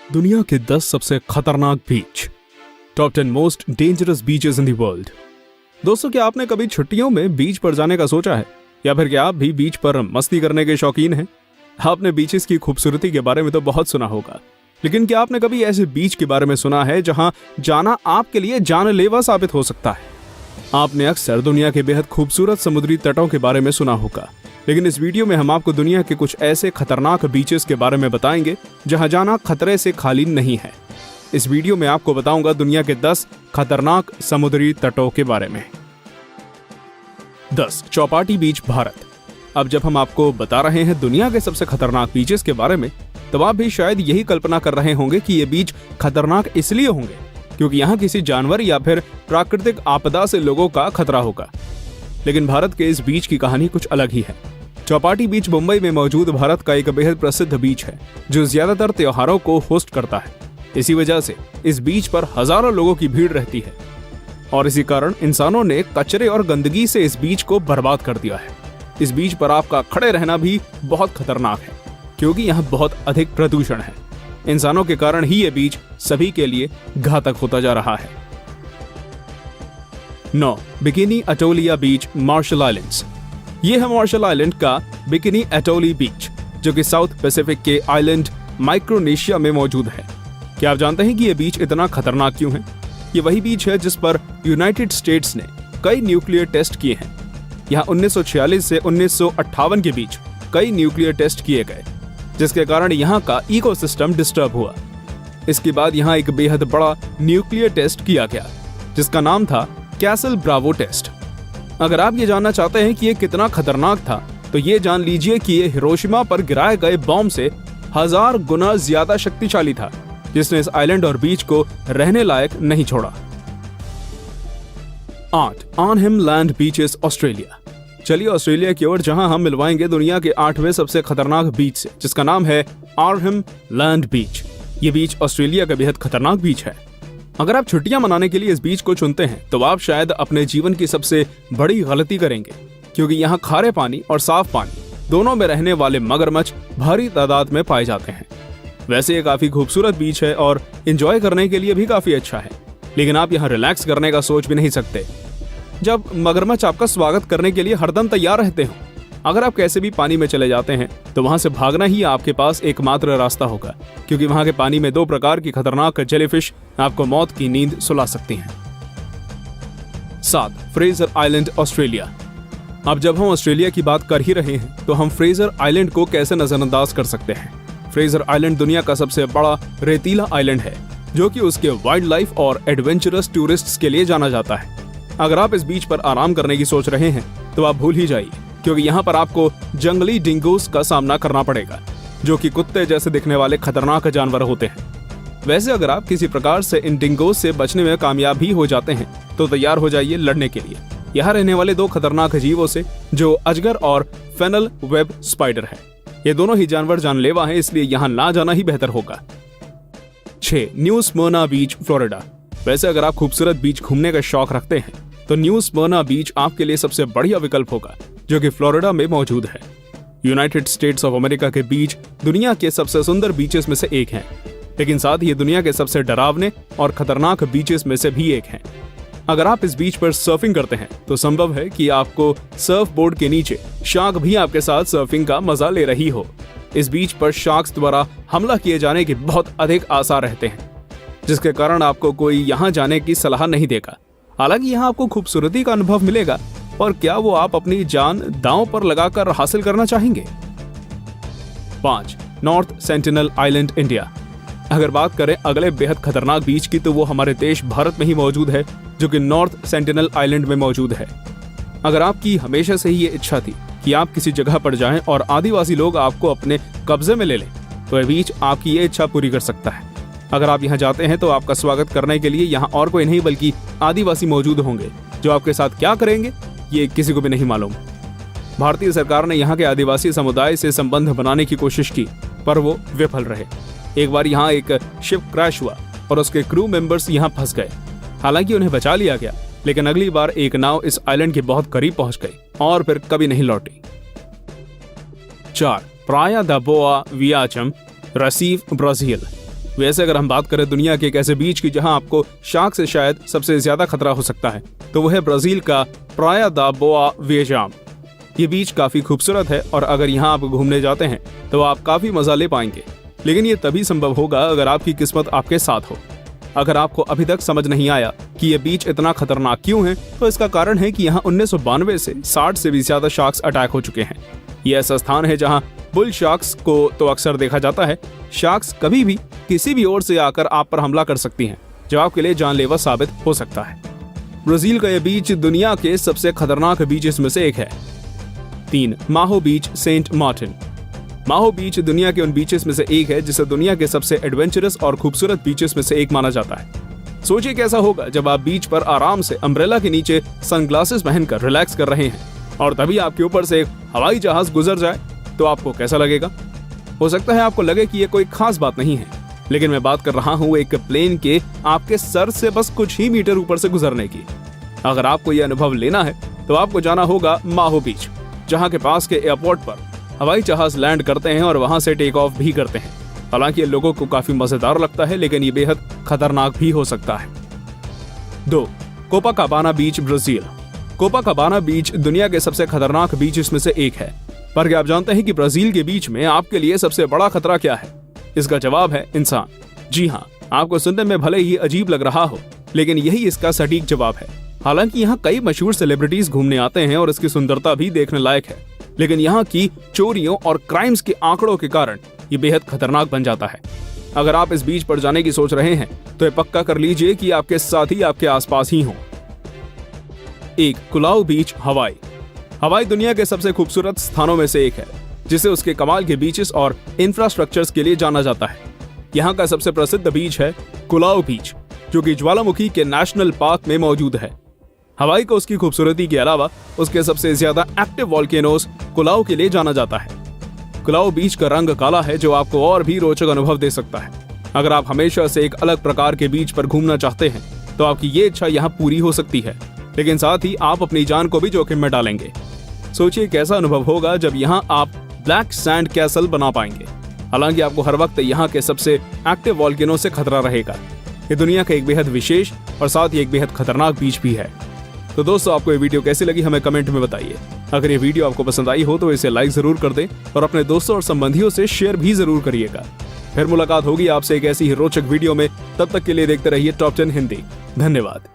दुनिया के 10 सबसे खतरनाक बीच, top 10 most dangerous beaches in the world. दोस्तों, क्या आपने कभी छुट्टियों में बीच पर जाने का सोचा है, या फिर क्या आप भी बीच पर मस्ती करने के शौकीन हैं? आपने बीचेस की खूबसूरती के बारे में तो बहुत सुना होगा, लेकिन क्या आपने कभी ऐसे बीच के बारे में सुना है जहां जाना आपके लिए जानलेवा साबित हो सकता है? आपने अक्सर दुनिया के बेहद खूबसूरत समुद्री तटों के बारे में सुना होगा, लेकिन इस वीडियो में हम आपको दुनिया के कुछ ऐसे खतरनाक बीचेस के बारे में बताएंगे जहां जाना खतरे से खाली नहीं है। इस वीडियो में आपको बताऊंगा दुनिया के 10 खतरनाक समुद्री तटों के बारे में। 10 चौपाटी बीच, भारत। अब जब हम आपको बता रहे हैं दुनिया के सबसे खतरनाक बीचेस के बारे में, तब आप भी शायद यही कल्पना कर रहे होंगे कि ये बीच खतरनाक इसलिए होंगे क्योंकि यहाँ किसी जानवर या फिर प्राकृतिक आपदा से लोगों का खतरा होगा। लेकिन भारत के इस बीच की कहानी कुछ अलग ही है। चौपाटी बीच मुंबई में मौजूद भारत का एक बेहद प्रसिद्ध बीच है जो ज्यादातर त्योहारों को होस्ट करता है। इसी वजह से इस बीच पर हजारों लोगों की भीड़ रहती है और इसी कारण इंसानों ने कचरे और गंदगी से इस बीच को बर्बाद कर दिया है। इस बीच पर आपका खड़े रहना भी बहुत खतरनाक है क्योंकि यहाँ बहुत अधिक प्रदूषण है। इंसानों के कारण ही ये बीच सभी के लिए घातक होता जा रहा है। 9 बिकिनी एटोलिया बीच, मार्शल आइलैंड्स। ये है मार्शल आइलैंड का बिकिनी एटोली बीच, जो कि साउथ पैसिफिक के आइलैंड माइक्रोनेशिया में मौजूद है। क्या आप जानते हैं कि ये बीच इतना खतरनाक क्यों है? ये वही बीच है जिस पर यूनाइटेड स्टेट्स ने कई न्यूक्लियर टेस्ट किए हैं। यहाँ 1946 से 1958 के बीच कई न्यूक्लियर टेस्ट किए गए, जिसके कारण यहाँ का इकोसिस्टम डिस्टर्ब हुआ। इसके बाद यहाँ एक बेहद बड़ा न्यूक्लियर टेस्ट किया गया जिसका नाम था कैसल ब्रावो टेस्ट। अगर आप ये जानना चाहते हैं कि ये कितना खतरनाक था, तो ये जान लीजिए कि ये हिरोशिमा पर गिराए गए बॉम्ब से 1000 गुना ज्यादा शक्तिशाली था, जिसने इस आइलैंड और बीच को रहने लायक नहीं छोड़ा। 8 आर्नहेम लैंड बीचेस, ऑस्ट्रेलिया। चलिए ऑस्ट्रेलिया की ओर, जहां हम मिलवाएंगे दुनिया के 8वें सबसे खतरनाक बीच से, जिसका नाम है आर्नहेम लैंड बीच। ये बीच ऑस्ट्रेलिया का बेहद खतरनाक बीच है। अगर आप छुट्टियां मनाने के लिए इस बीच को चुनते हैं तो आप शायद अपने जीवन की सबसे बड़ी गलती करेंगे, क्योंकि यहाँ खारे पानी और साफ पानी दोनों में रहने वाले मगरमच्छ भारी तादाद में पाए जाते हैं। वैसे ये काफी खूबसूरत बीच है और एंजॉय करने के लिए भी काफी अच्छा है, लेकिन आप यहाँ रिलैक्स करने का सोच भी नहीं सकते जब मगरमच्छ आपका स्वागत करने के लिए हरदम तैयार रहते हो। अगर आप कैसे भी पानी में चले जाते हैं तो वहां से भागना ही आपके पास एकमात्र रास्ता होगा, क्योंकि वहां के पानी में 2 प्रकार की खतरनाक जेलीफिश आपको मौत की नींद सुला सकती हैं। 7 फ्रेजर आइलैंड, ऑस्ट्रेलिया। अब जब हम ऑस्ट्रेलिया की बात कर ही रहे हैं तो हम फ्रेजर आइलैंड को कैसे नजरअंदाज कर सकते हैं। फ्रेजर आइलैंड दुनिया का सबसे बड़ा रेतीला आइलैंड है जो कि उसके वाइल्ड लाइफ और एडवेंचरस टूरिस्ट्स के लिए जाना जाता है। अगर आप इस बीच पर आराम करने की सोच रहे हैं तो आप भूल ही जाइए, क्योंकि यहाँ पर आपको जंगली डिंगोस का सामना करना पड़ेगा, जो कि कुत्ते जैसे दिखने वाले खतरनाक जानवर होते हैं। वैसे अगर आप किसी प्रकार से इन डिंगोस से बचने में कामयाब ही हो जाते हैं तो तैयार हो जाइए लड़ने के लिए यहाँ रहने वाले 2 खतरनाक जीवों से, जो अजगर और फेनल वेब स्पाइडर है। ये दोनों ही जानवर जानलेवा हैं, इसलिए यहाँ ना जाना ही बेहतर होगा। 6 न्यू स्मyrna बीच, फ्लोरिडा। वैसे अगर आप खूबसूरत बीच घूमने का शौक रखते हैं तो न्यू स्मyrna बीच आपके लिए सबसे बढ़िया विकल्प होगा, जो कि फ्लोरिडा में मौजूद है। यूनाइटेड स्टेट्स ऑफ अमेरिका के बीच दुनिया के सबसे सुंदर बीचेस में से एक हैं, लेकिन साथ ही दुनिया के सबसे डरावने और खतरनाक बीचेस में से भी एक हैं। अगर आप इस बीच पर सर्फिंग करते हैं तो संभव है कि आपको सर्फ बोर्ड के नीचे शार्क भी आपके साथ सर्फिंग का मजा ले रही हो। इस बीच पर शार्क्स द्वारा हमला किए जाने के बहुत अधिक आसार रहते हैं, जिसके कारण आपको कोई यहाँ जाने की सलाह नहीं देगा। हालांकि यहाँ आपको खूबसूरती का अनुभव मिलेगा, और क्या वो आप अपनी जान दांव पर लगाकर हासिल करना चाहेंगे? 5 नॉर्थ सेंटिनल आइलैंड, इंडिया। अगर बात करें अगले बेहद खतरनाक बीच की, तो वो हमारे देश भारत में ही मौजूद है, जो कि नॉर्थ सेंटिनल आइलैंड में मौजूद है। अगर आपकी हमेशा से ही ये इच्छा थी कि आप किसी जगह पर जाएं और आदिवासी लोग आपको अपने कब्जे में ले लें, तो यह बीच आपकी ये इच्छा पूरी कर सकता है। अगर आप यहाँ जाते हैं तो आपका स्वागत करने के लिए यहाँ और कोई नहीं बल्कि आदिवासी मौजूद होंगे, जो आपके साथ क्या करेंगे ये किसी को भी नहीं मालूम। भारतीय सरकार ने यहाँ के आदिवासी समुदाय से संबंध बनाने की कोशिश की, पर वो विफल रहे। एक बार यहाँ एक शिप क्रैश हुआ और उसके क्रू मेंबर्स यहाँ फंस गए। हालांकि उन्हें बचा लिया गया, लेकिन अगली बार एक नाव इस आइलैंड के बहुत करीब पहुंच गई और फिर कभी नहीं लौटी। 4 प्राया दा बोआ वियाचम, रसीफ, ब्राजील। वैसे अगर हम बात करें दुनिया के एक ऐसे बीच की जहां आपको शार्क से शायद सबसे ज्यादा खतरा हो सकता है, तो वह है ब्राजील का प्राया दा बोआ विएजाम। ये बीच काफी खूबसूरत है और अगर यहाँ आप घूमने जाते हैं तो आप काफी मजा ले पाएंगे, लेकिन ये तभी संभव होगा अगर आपकी किस्मत आपके साथ हो। अगर आपको अभी तक समझ नहीं आया कि ये बीच इतना खतरनाक क्यों है, तो इसका कारण है कि यहाँ 1992 से 60 से भी ज्यादा शार्क्स अटैक हो चुके हैं। ये ऐसा स्थान है जहाँ बुल शार्क्स को तो अक्सर देखा जाता है। शार्क्स कभी भी किसी भी ओर से आकर आप पर हमला कर सकती हैं, जो आपके लिए जानलेवा साबित हो सकता है। ब्राजील का यह बीच दुनिया के सबसे खतरनाक बीचेस में से एक है। 3. माहो बीच, सेंट मार्टिन। माहो बीच दुनिया के उन बीचेस में से एक है जिसे दुनिया के सबसे एडवेंचरस और खूबसूरत बीचेस में से एक माना जाता है। सोचिए कैसा होगा जब आप बीच पर आराम से अम्ब्रेला के नीचे सनग्लासेस पहनकर रिलैक्स कर रहे हैं और तभी आपके ऊपर से एक हवाई जहाज गुजर जाए, तो आपको कैसा लगेगा? हो सकता है आपको लगे कि ये कोई खास बात नहीं है, लेकिन मैं बात कर रहा हूँ एक प्लेन के आपके सर से बस कुछ ही मीटर ऊपर से गुजरने की। अगर आपको ये अनुभव लेना है तो आपको जाना होगा माहो बीच, जहाँ के पास के एयरपोर्ट पर हवाई जहाज लैंड करते हैं और वहां से टेक ऑफ भी करते हैं। हालांकि ये लोगों को काफी मजेदार लगता है, लेकिन ये बेहद खतरनाक भी हो सकता है। 2. कोपाकाबाना बीच, ब्राजील। कोपाकाबाना बीच दुनिया के सबसे खतरनाक बीचेस में से एक है। पर क्या आप जानते हैं कि ब्राजील के बीच में आपके लिए सबसे बड़ा खतरा क्या है? इसका जवाब है इंसान। जी हाँ, आपको सुनने में भले ही अजीब लग रहा हो, लेकिन यही इसका सटीक जवाब है। हालांकि यहाँ कई मशहूर सेलिब्रिटीज घूमने आते हैं और इसकी सुंदरता भी देखने लायक है, लेकिन यहाँ की चोरियों और क्राइम्स के आंकड़ों के कारण ये बेहद खतरनाक बन जाता है। अगर आप इस बीच पर जाने की सोच रहे हैं तो ये पक्का कर लीजिए कि आपके साथी आपके आसपास ही हों। 1. कुलाउ बीच, हवाई। हवाई दुनिया के सबसे खूबसूरत स्थानों में से एक है, जिसे उसके कमाल के बीचेस और इंफ्रास्ट्रक्चर्स के लिए जाना जाता है। यहाँ का सबसे प्रसिद्ध बीच है कुलाउ बीच, जो कि ज्वालामुखी के नेशनल पार्क में मौजूद है। हवाई को उसकी खूबसूरती के अलावा उसके सबसे ज्यादा एक्टिव वॉल्केनोस कुलाउ के लिए जाना जाता है। कुलाउ बीच का रंग काला है, जो आपको और भी रोचक अनुभव दे सकता है। अगर आप हमेशा से एक अलग प्रकार के बीच पर घूमना चाहते हैं तो आपकी ये इच्छा यहाँ पूरी हो सकती है, लेकिन साथ ही आप अपनी जान को भी जोखिम में डालेंगे। सोचिए कैसा अनुभव होगा जब यहाँ आप ब्लैक सैंड कैसल बना पाएंगे। हालांकि आपको हर वक्त यहाँ के सबसे एक्टिव वॉल्केनो से खतरा रहेगा। ये दुनिया का एक बेहद विशेष और साथ ही एक बेहद खतरनाक बीच भी है। तो दोस्तों, आपको ये वीडियो कैसी लगी हमें कमेंट में बताइए। अगर ये वीडियो आपको पसंद आई हो तो इसे लाइक जरूर कर दें और अपने दोस्तों और संबंधियों से शेयर भी जरूर करिएगा। फिर मुलाकात होगी आपसे एक ऐसी ही रोचक वीडियो में। तब तक के लिए देखते रहिए टॉप 10 हिंदी। धन्यवाद।